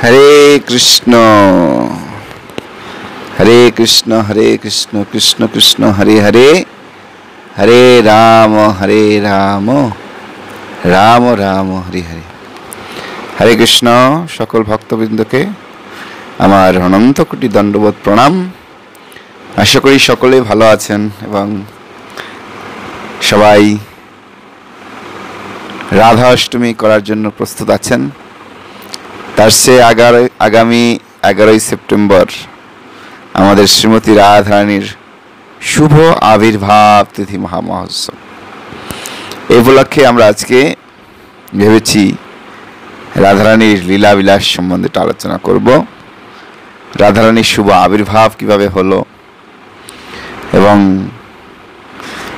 हरे कृष्ण कृष्ण कृष्ण हरे हरे, हरे राम राम राम हरे हरे। हरे कृष्ण। सकल भक्तबृंद के आमार अनंत कोटि दंडवत प्रणाम। आशा करी सकले भालो आछेन एबं सबाई राधा अष्टमी करार जन्य प्रस्तुत आछेन। तार से आगामी 11 सेप्टेम्बर आमादेर श्रीमती राधारानीर शुभ आविर्भाव तिथि महामहोत्सव। এই উপলক্ষে আমরা আজকে ভেবেছি রাধারানীর লীলা বিলাস সম্বন্ধে আলোচনা করব। রাধারানীর শুভ আবির্ভাব কিভাবে হলো এবং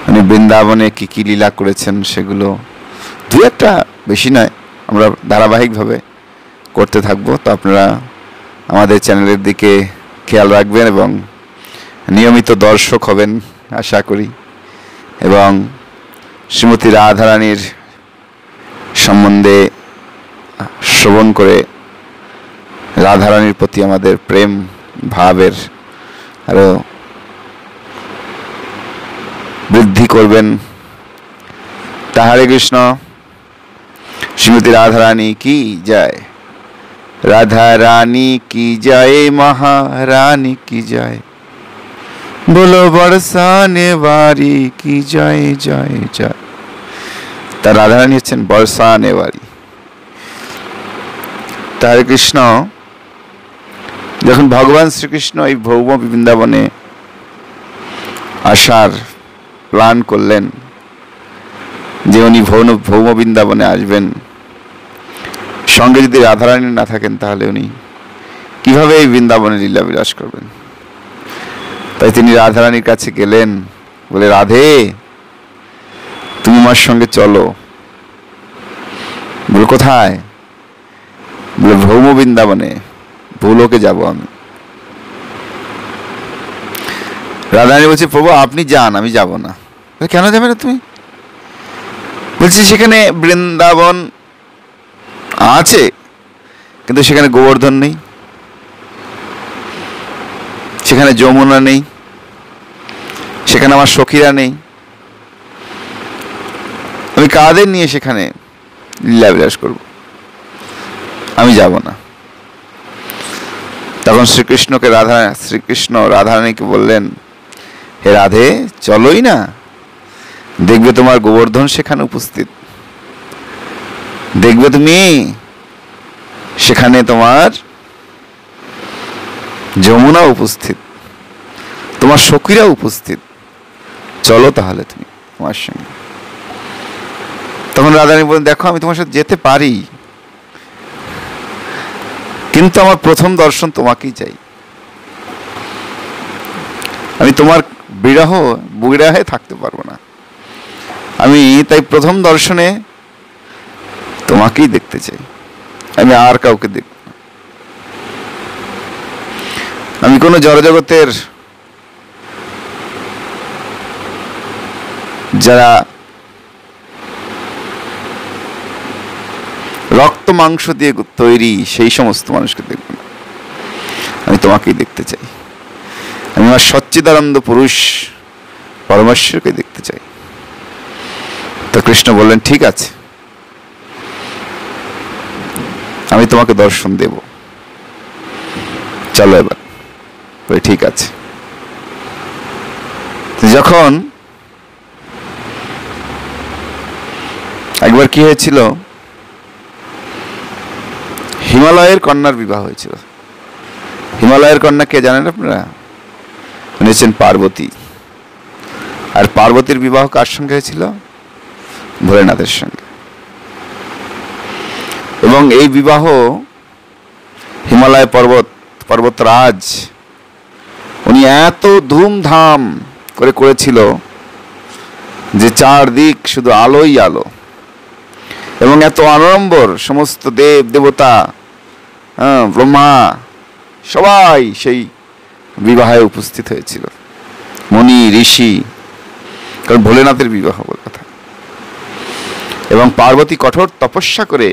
উনি বৃন্দাবনে কি কি লীলা করেছেন সেগুলো দু একটা, বেশি নয়, আমরা ধারাবাহিকভাবে করতে থাকব। তো আপনারা আমাদের চ্যানেলের দিকে খেয়াল রাখবেন এবং নিয়মিত দর্শক হবেন আশা করি, এবং শ্রীমতী রাধারানীর সম্বন্ধে শ্রবণ করে রাধারানীর প্রতি আমাদের প্রেম ভাবের আরো বৃদ্ধি করবেন। হরে কৃষ্ণ। श्रीमती राधा रानी की जय, राधा रानी की जय, महारानी की जय, बोलो बरसाने वाली की जय जय जय। ता राधा रानी हच्छेन बरसाने वाली। हरे कृष्ण। যখন ভগবান শ্রীকৃষ্ণ এই ভৌম বৃন্দাবনে আসার প্ল্যান করলেন যে উনি ভৌম বৃন্দাবনে আসবেন, সঙ্গে যদি রাধারানী না থাকেন তাহলে উনি কিভাবে এই বৃন্দাবনে লীলা বিলাস করবেন। তাই তিনি রাধারানীর কাছে গেলেন, বলে রাধে তুমি আমার সঙ্গে চলো। বলে কোথায়? বলে ভৌম বৃন্দাবনে, ভূলোকে যাব আমি। রাধারানী বলছে প্রভু আপনি যান, আমি যাব না। কেন যাবে না তুমি? বলছি সেখানে বৃন্দাবন আছে কিন্তু সেখানে গোবর্ধন নেই, সেখানে যমুনা নেই, সেখানে আমার সখীরা নেই, আমি কাদের নিয়ে সেখানে লীলা বিলাস করব? আমি যাব না। তখন শ্রীকৃষ্ণ রাধারানীকে বললেন, হে রাধে চলোই না, দেখবে তোমার গোবর্ধন সেখানে উপস্থিত, দেখবে তুমি সেখানে তোমার যমুনা উপস্থিত, তোমার সখীরা উপস্থিত, চলো তাহলে তুমি আমার সঙ্গে। তখন রাধারানী বলেন, দেখো আমি তোমার সাথে যেতে পারি কিন্তু আমার প্রথম দর্শন তোমাকেই চাই, আমি তোমার বিরহে থাকতে পারবো না, আমি তাই প্রথম দর্শনে তোমাকেই দেখতে চাই, আমি আর কাউকে দেখব না। আমি কোনো জড়জগতের যারা রক্ত মাংস দিয়ে তৈরি সেই সমস্ত মানুষকে দেখব না, আমি তোমাকেই দেখতে চাই, আমি আমার সচ্চিদানন্দ পুরুষ পরমেশ্বরকে দেখতে চাই। তো কৃষ্ণ বললেন ঠিক আছে, আমি তোমাকে দর্শন দেব, চলো এবার। ঠিক আছে। যখন একবার কি হয়েছিল, হিমালয়ের কন্যার বিবাহ হয়েছিল। হিমালয়ের কন্যা কে জানেন আপনারা? উনি হচ্ছেন পার্বতী। আর পার্বতীর বিবাহ কার সঙ্গে হয়েছিল? ভোলেনাথের সঙ্গে। এবং এই বিবাহ হিমালয় পর্বতরাজ উনি এত ধুমধাম করে করেছিল যে চারদিক শুধু আলোই আলো, এবং এত আড়ম্বর, সমস্ত দেব দেবতা, ব্রহ্মা সবাই সেই বিবাহে উপস্থিত হয়েছিল, মুনি ঋষি, কারণ ভোলেনাথের বিবাহ বলে কথা। এবং পার্বতী কঠোর তপস্যা করে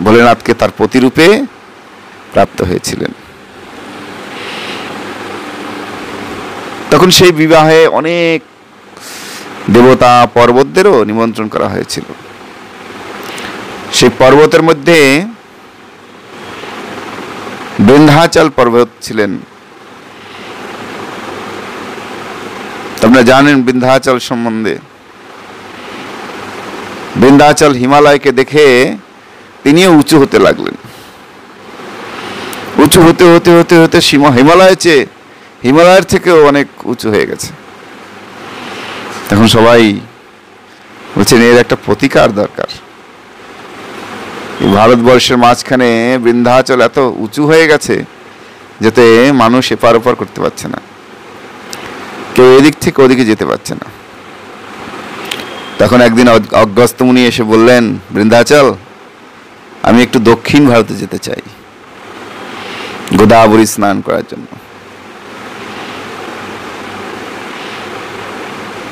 ভোলেনাথকে তার পতিরূপে প্রাপ্ত হয়েছিলেন। তখন সেই বিবাহে অনেক দেবতা পর্বতদেরও নিমন্ত্রণ করা হয়েছিল। সেই পর্বতের মধ্যে বিন্ধ্যাচল পর্বত ছিলেন। আপনারা জানেন বিন্ধ্যাচল সম্বন্ধে। বিন্ধ্যাচল হিমালয়কে দেখে তিনিও উঁচু হতে লাগলেন। উঁচু হতে হতে হতে হতে হিমালয়ের থেকেও অনেক উঁচু হয়ে গেছে। এখন সবাই বলছেন এর একটা প্রতিকার দরকার। ভারতবর্ষের মাঝখানে বিন্ধ্যাচল এত উঁচু হয়ে গেছে যাতে মানুষ এপার ওপার করতে পারছে না, কেউ এদিক থেকে ওদিকে যেতে পারছে না। তখন একদিন অগস্ত্য মুনি এসে বললেন, বিন্ধ্যাচল, আমি একটু দক্ষিণ ভারতে যেতে চাই গোদাবরী স্নান করার জন্য।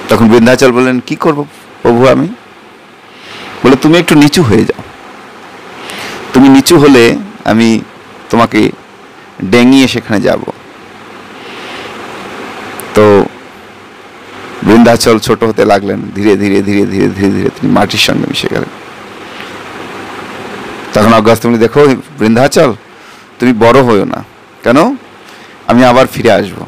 তখন বিন্ধ্যাচল বললেন, কি করব প্রভু আমি? বলে, তুমি একটু নিচু হয়ে যাও। তুমি নিচু হলে আমি তোমাকে ডেঙিয়ে সেখানে যাব। তো বিন্ধ্যাচল ছোট হতে লাগলেন। ধীরে ধীরে ধীরে ধীরে ধীরে ধীরে তিনি মাটির সঙ্গে মিশে গেলেন। তখন অগস্ত্য মুনি, দেখো বিন্ধ্যাচল, তুমি বড় হইও না, কেন? আমি আবার ফিরে আসব।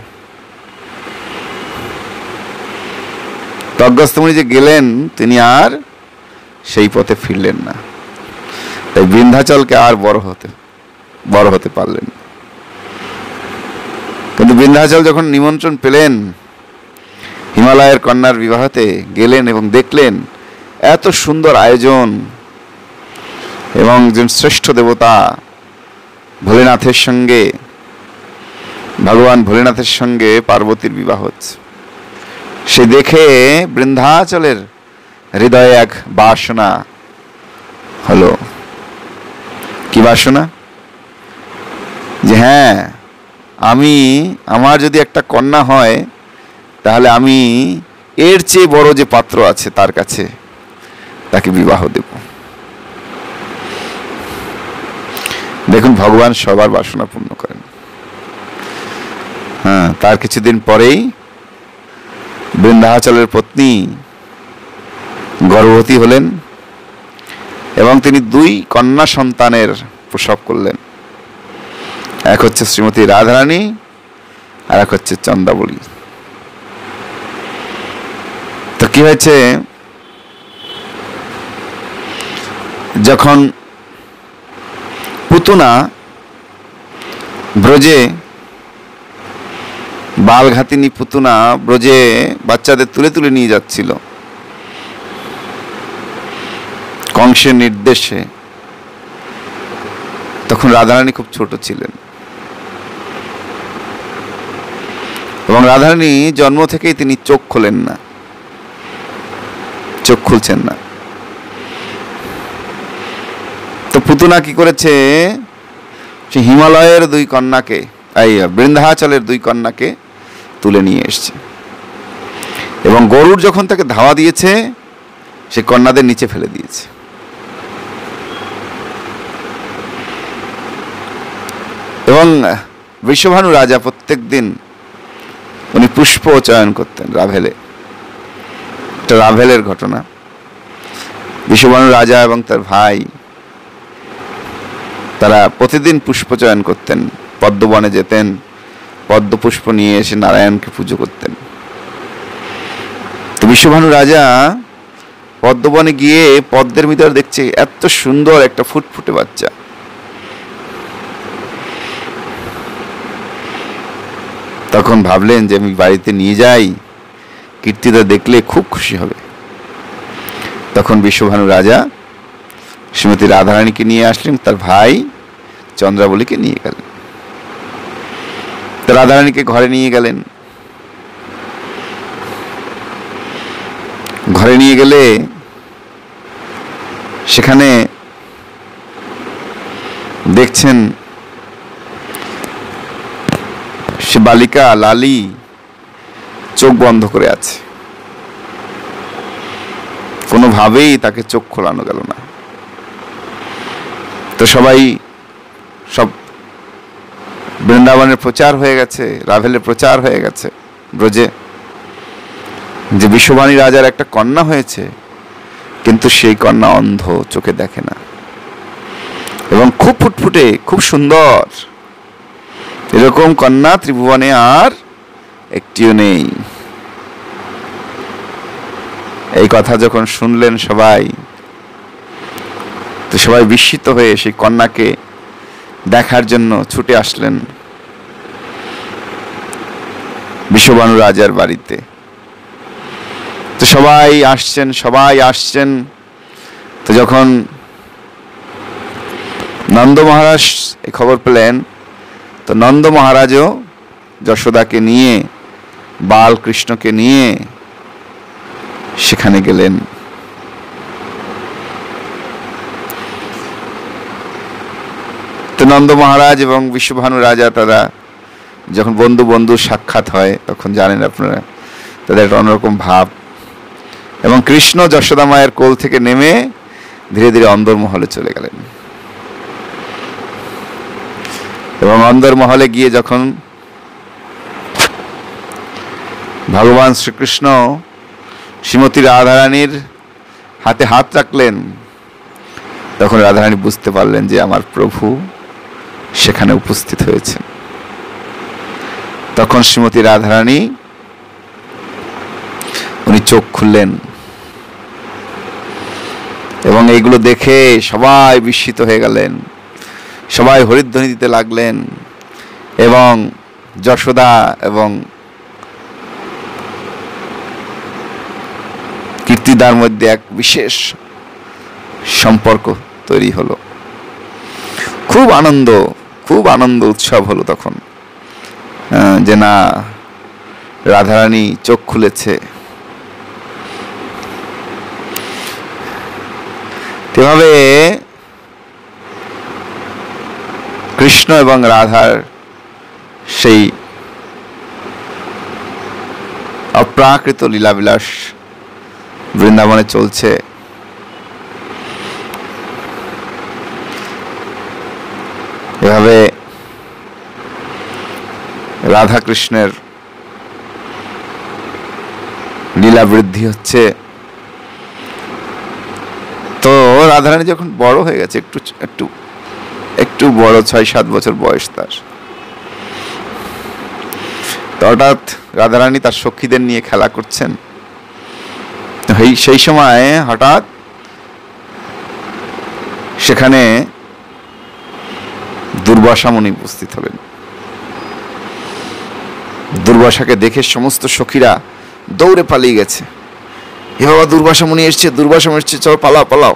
অগস্ত্য মুনি যে গেলেন, তিনি আর সেই পথে ফিরলেন না। তাই বিন্ধ্যাচলকে আর বড় হতে পারলেন। কিন্তু বিন্ধ্যাচল যখন নিমন্ত্রণ পেলেন, হিমালয়ের কন্যার বিবাহতে গেলেন এবং দেখলেন এত সুন্দর আয়োজন এবং একজন শ্রেষ্ঠ দেবতা ভোলেনাথের সঙ্গে, ভগবান ভোলেনাথের সঙ্গে পার্বতীর বিবাহ হচ্ছে। সে দেখে বিন্ধ্যাচলের হৃদয়ে এক বাসনা হলো। কি বাসনা? যে হ্যাঁ, আমার যদি একটা কন্যা হয় তাহলে আমি এর চেয়ে বড় যে পাত্র আছে তার কাছে তাকে বিবাহ দেব। দেখুন, ভগবান সবার বাসনা পূর্ণ করেন। হ্যাঁ, তার কিছুদিন পরেই বিন্ধ্যাচলের পত্নী গর্ভবতী হলেন এবং তিনি 2 কন্যা সন্তানের প্রসব করলেন। এক হচ্ছে শ্রীমতী রাধারানী, আর এক হচ্ছে চন্দ্রাবলী। তো কি হয়েছে, যখন পুতনা ব্রজে, বালঘাতিনী পুতনা ব্রজে বাচ্চাদের তুলে তুলে নিয়ে যাচ্ছিল কংসের নির্দেশে, তখন রাধারানী খুব ছোট ছিলেন এবং রাধারানী জন্ম থেকেই তিনি চোখ খুলছেন না। তো পুতনা কি করেছে, সে হিমালয়ের 2 কন্যাকে, বিন্ধ্যাচলের 2 কন্যাকে তুলে নিয়ে এসছে এবং গরুড় যখন তাকে ধাওয়া দিয়েছে, সে কন্যাদের নিচে ফেলে দিয়েছে। এবং বৃষভানু রাজা প্রত্যেক দিন উনি পুষ্প চয়ন করতেন রাভেলে। এটা রাভেলের ঘটনা। বৃষভানু রাজা এবং তার ভাই তারা প্রতিদিন পুষ্প চয়ন করতেন, পদ্মবনে যেতেন, পদ্ম পুষ্প নিয়ে এসে নারায়ণকে পুজো করতেন। তো বৃষভানু রাজা পদ্মবনে গিয়ে পদ্মের ভিতর দেখছে এত সুন্দর একটা ফুটফুটে বাচ্চা। তখন ভাবলেন যে আমি বাড়িতে নিয়ে যাই, কীর্তিদা দেখলে খুব খুশি হবে। তখন বৃষভানু রাজা শ্রীমতী রাধারানীকে নিয়ে আসলেন, তার ভাই চন্দ্রাবলীকে নিয়ে গেলেন। তো রাধারানীকে ঘরে নিয়ে গেলেন। ঘরে নিয়ে গেলে সেখানে দেখছেন সে বালিকা লালি চোখ বন্ধ করে আছে, কোনোভাবেই তাকে চোখ খোলানো গেল না। তো সব বৃন্দাবনের প্রচার হয়ে গেছে, রাভেলের প্রচার হয়ে গেছে ব্রজে, যে বিশ্ববাণী রাজার একটা কন্যা হয়েছে, কিন্তু সেই কন্যা অন্ধ, চোখে দেখে না, এবং খুব ফুটফুটে, খুব সুন্দর। এরকম কন্যা ত্রিভুবনে আর একটিও নেই। এই কথা যখন শুনলেন সবাই, তো সবাই বিস্মিত হয়ে সেই কন্যাকে দেখার জন্য ছুটে আসলেন বিশ্ববানু রাজার বাড়িতে। তো সবাই আসছেন। তো যখন নন্দ মহারাজ এই খবর পেলেন, তো নন্দ মহারাজও যশোদাকে নিয়ে, বালকৃষ্ণকে নিয়ে সেখানে গেলেন। তো নন্দ মহারাজ এবং বিশ্বভানু রাজা, তারা যখন বন্ধু সাক্ষাৎ হয়, তখন জানেন আপনারা তাদের একটা অন্যরকম ভাব। এবং কৃষ্ণ যশোদা মায়ের কোল থেকে নেমে ধীরে ধীরে অন্দরমহলে চলে গেলেন। এবং অন্দরমহলে গিয়ে যখন ভগবান শ্রীকৃষ্ণ শ্রীমতী রাধারানীর হাতে হাত রাখলেন, তখন রাধারানী বুঝতে পারলেন যে আমার প্রভু সেখানে উপস্থিত হয়েছেন। তখন শ্রীমতী রাধারানী উনি চোখ খুললেন, এবং এইগুলো দেখে সবাই বিস্মিত হয়ে গেলেন, সবাই হরিধ্বনি দিতে লাগলেন। এবং যশোদা এবং কীর্তিদার মধ্যে এক বিশেষ সম্পর্ক তৈরি হলো। খুব আনন্দ উৎসব হলো তখন, যে না, রাধারানী চোখ খুলেছে। এভাবে কৃষ্ণ এবং রাধার সেই অপ্রাকৃত লীলাবিলাস বৃন্দাবনে চলছে। এভাবে রাধা কৃষ্ণের লীলা বৃদ্ধি হচ্ছে। তো রাধারানী যখন বড় হয়ে গেছে, একটু বড়, 6-7 বছর বয়স তার, তো হঠাৎ রাধারানী তার সখীদের নিয়ে খেলা করছেন। সেই সময় হঠাৎ সেখানে দুর্বাসা মুনি উপস্থিত হলেন। দুর্বাসাকে দেখে সমস্ত সখীরা দৌড়ে পালিয়ে গেছে, এ বাবা দুর্বাসা মুনি এসছে, চলো পালাও।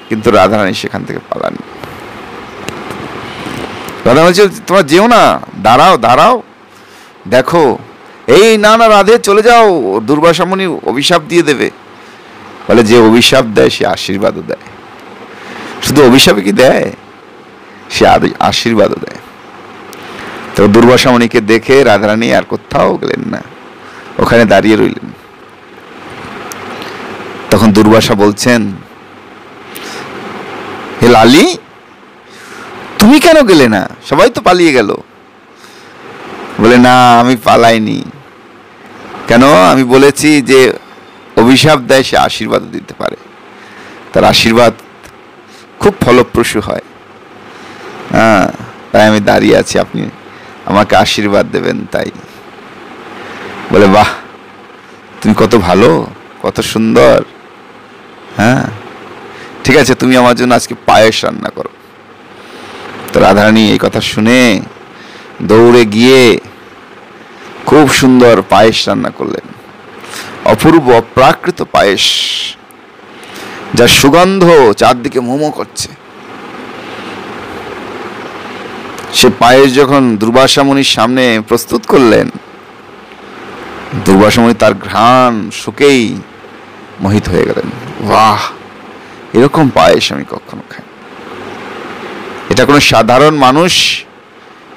কিন্তু রাধারানী সেখান থেকে পালান। রাধারানী বলছে, তোমরা যেও না, দাঁড়াও, দেখো, এই না রাধে, চলে যাও, দুর্বাসা মুনি অভিশাপ দিয়ে দেবে। বলে, যে অভিশাপ দেয় সে আশীর্বাদও দেয়। শুধু অভিশাপে কি দেয়, সে আশীর্বাদও দেয়। তো দুর্বাসা মুনিকে দেখে রাধারানী আর কোথাও গেলেন না, ওখানে দাঁড়িয়ে রইলেন। তখন দুর্বাসা বলছেন, হে লালি, তুমি কেন গেলে না? সবাই তো পালিয়ে গেল। বলে, না, আমি পালাইনি। কেন? আমি বলেছি যে অভিশাপ দেয় সে আশীর্বাদ দিতে পারে, তার আশীর্বাদ খুব ফলপ্রসূ হয়। তাই আমি দাঁড়িয়ে আছি, আপনি আমাকে আশীর্বাদ দেবেন তাই। বলে, বাহ, তুমি কত ভালো, কত সুন্দর। ঠিক আছে, তুমি আমার জন্য আজকে পায়েস রান্না করো। তো রাধারানী এই কথা শুনে দৌড়ে গিয়ে খুব সুন্দর পায়েস রান্না করলেন, অপূর্ব অপ্রাকৃত পায়েস, যার সুগন্ধ চারদিকে মোমো করছে। সে পায়েস যখন দুর্বাসা মুনির সামনে প্রস্তুত করলেন, দুর্বাসা মুনি তার ঘ্রাণ শুকেই মোহিত হয়ে গেলেন। বাহ, এরকম পায়েস আমি কখনো খাই। এটা কোনো সাধারণ মানুষ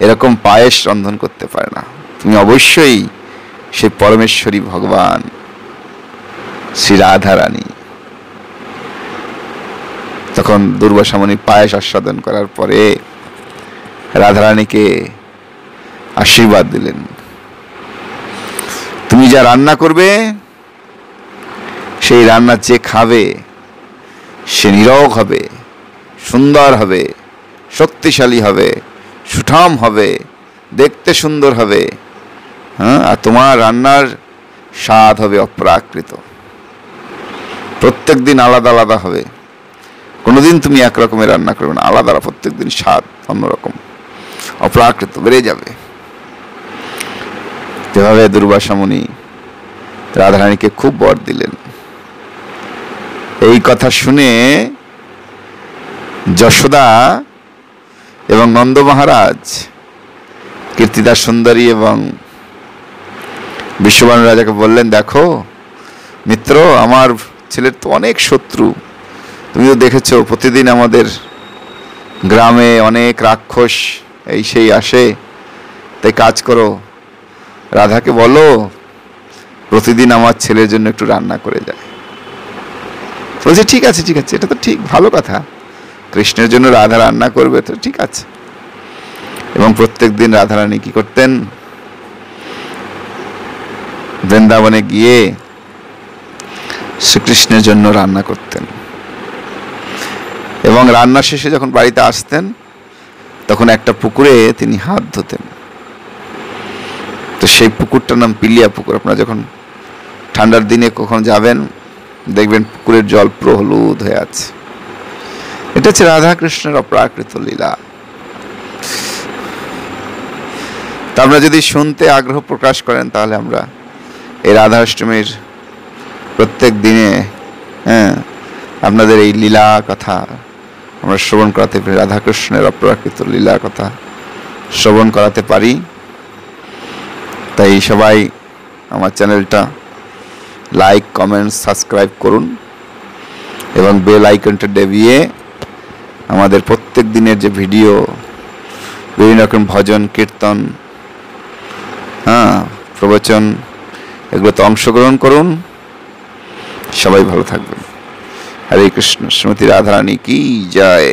এরকম পায়েস রন্ধন করতে পারে না। তুমি অবশ্যই সেই পরমেশ্বরী ভগবান শ্রী রাধারানী। তখন দুর্বাসা মুনি পায়েস আস্বাদন করার পরে রাধারানীকে আশীর্বাদ দিলেন, তুমি যা রান্না করবে সেই রান্না যে খাবে সে নীরোগ হবে, সুন্দর হবে, শক্তিশালী হবে, সুঠাম হবে, দেখতে সুন্দর হবে। হ্যাঁ, আর তোমার রান্নার স্বাদ হবে অপ্রাকৃত, প্রত্যেক দিন আলাদা আলাদা হবে। কোনোদিন তুমি একরকমের রান্না করবে না, আলাদা, প্রত্যেক দিন স্বাদ অন্যরকম, অপ্রাকৃত বেড়ে যাবে। যেভাবে দুর্বাসা মুনি রাধারানীকে খুব বর দিলেন। এই কথা শুনে যশোদা এবং নন্দ মহারাজ, কীর্তিদা সুন্দরী এবং বিশ্ববানু রাজাকে বললেন, দেখো মিত্র, আমার ছেলের তো অনেক শত্রু, তুমি তো দেখেছো প্রতিদিন আমাদের গ্রামে অনেক রাক্ষস এই সেই আসে, তাই কাজ করো, রাধাকে বলো প্রতিদিন আমার ছেলের জন্য একটু রান্না করে যায়। বলছে ঠিক আছে ঠিক আছে, এটা তো ঠিক, ভালো কথা, কৃষ্ণের জন্য রাধা রান্না করবে তো ঠিক আছে। এবং প্রত্যেক দিন রাধারানী কি করতেন, বৃন্দাবনে গিয়ে শ্রীকৃষ্ণের জন্য রান্না করতেন, এবং রান্না শেষে যখন বাড়িতে আসতেন তখন একটা পুকুরে তিনি হাত ধুতেন। তো সেই পুকুরটার নাম পিলিয়া পুকুর। আপনারা যখন ঠান্ডার দিনে কখন যাবেন দেখবেন পুকুরের জল পুরো হলুদ হয়ে আছে। এটা হচ্ছে রাধাকৃষ্ণের অপ্রাকৃত লীলা। তা আমরা যদি শুনতে আগ্রহ প্রকাশ করেন তাহলে আমরা এই রাধাষ্টমীর প্রত্যেক দিনে আপনাদের এই লীলা কথা আমরা শ্রবণ করাতে পারি, রাধাকৃষ্ণের অপ্রাকৃত লীলা কথা শ্রবণ করাতে পারি। তাই সবাই আমার চ্যানেলটা লাইক, কমেন্ট, সাবস্ক্রাইব করুন এবং বেল আইকনটা দেবিয়ে আমাদের প্রত্যেক দিনের যে ভিডিও, বিভিন্ন রকম ভজন, কীর্তন, প্রবচন, এগুলোতে অংশগ্রহণ করুন। সবাই ভালো থাকবেন। হরে কৃষ্ণ। শ্রীমতী রাধারানী কি জয়।